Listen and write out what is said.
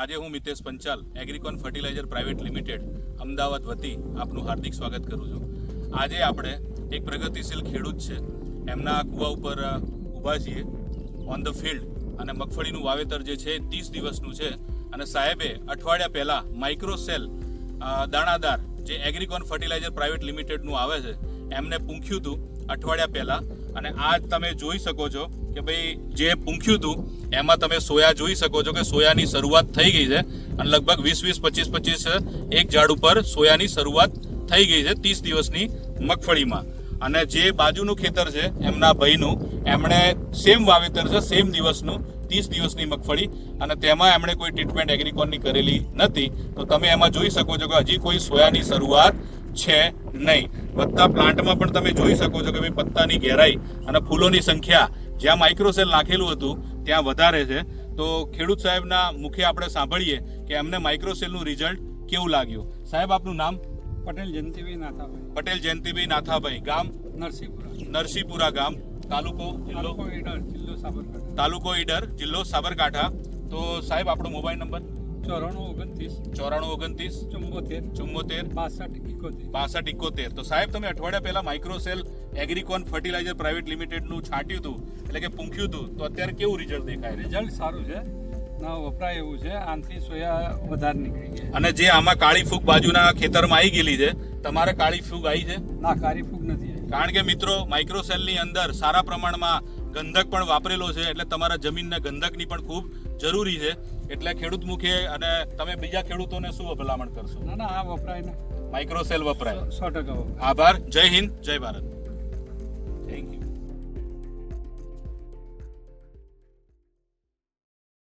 આજે હું Mitesh Panchal Agricon fertiliser private limited Ahmedabad વતી આપનું હાર્દિક સ્વાગત કરું છું. આજે આપણે એક પ્રગતિશીલ ખેડૂત છે એમના કૂવા ઉપર ઊભા છીએ ઓન ધ ફિલ્ડ અને મગફળીનું વાવેતર જે છે 30 દિવસનું છે અને સાહેબે અઠવાડિયા પહેલાં માઇક્રોસેલ દાણાદાર જે એગ્રીકોન ફર્ટિલાઇઝર પ્રાઇવેટ લિમિટેડનું આવે છે એમને પૂંખ્યું હતું અઠવાડિયા પહેલાં અને આજ તમે જોઈ શકો છો કે ભાઈ જે પૂંખ્યું હતું એમાં તમે સોયા જોઈ શકો છો કે સોયાની શરૂઆત થઈ ગઈ છે અને લગભગ 20-25 એક ઝાડ ઉપર સોયાની શરૂઆત થઈ ગઈ છે 30 દિવસની મગફળીમાં. અને જે બાજુનું ખેતર છે એમના ભાઈનું એમણે સેમ વાવેતર છે સેમ દિવસનું 30 દિવસની મગફળી અને તેમાં એમણે કોઈ ટ્રીટમેન્ટ એગ્રીકોનની કરેલી નથી. તો તમે એમાં જોઈ શકો છો કે હજી કોઈ સોયાની શરૂઆત છે નહીં. વધતા પ્લાન્ટમાં પણ તમે જોઈ શકો છો કે ભાઈ પત્તાની ઘેરાઈ અને ફૂલોની સંખ્યા જ્યાં માઇક્રોસેલ નાખેલું હતું ત્યાં વધારે છે. તો ખેડૂત સાહેબના મુખે આપણે સાંભળીએ કે એમને માઇક્રોસેલનું રિઝલ્ટ કેવું લાગ્યું. સાહેબ આપનું નામ? પટેલ જયંતિભાઈ નાથાભાઈ. પટેલ જયંતિભાઈ નાથાભાઈ. ગામ? નરસિંહપુરા ગામ. તાલુકો? તાલુકો ઈડર, જિલ્લો સાબરકાંઠા. તો સાહેબ આપણો મોબાઈલ નંબર? 9429 6271. તો સાહેબ તમે અઠવાડિયા પહેલા માઇક્રોસેલ એગ્રીકોન ફર્ટિલાઇઝર પ્રાઇવેટ લિમિટેડનું છાંટ્યું હતું એટલે કે પૂંખ્યું હતું, તો અત્યારે કેવું રિઝલ્ટ દેખાય? રિઝલ્ટ સારું છે, ના વપરાય એવું છે. આનાથી સોયા વધારે નીકળી ગઈ. અને જે આમાં કાળી ફૂગ બાજુના ખેતરમાં આવી ગયેલી છે, તમારે કાળી ફૂગ આવી છે? ના, કાળી ફૂગ નથી. કારણ કે મિત્રો માઇક્રોસેલની અંદર સારા પ્રમાણમાં ગંધક પણ વાપરેલો છે એટલે તમારા જમીનના ગંધકની પણ ખૂબ જરૂરી છે. એટલે ખેડૂત મુખે અને તમે બીજા ખેડૂતોને શું ભલામણ કરશો? ના, આ વપરાય ને માઇક્રોસેલ વપરાય. 100% વપરાય. આભાર. જય હિન્દ, જય ભારત.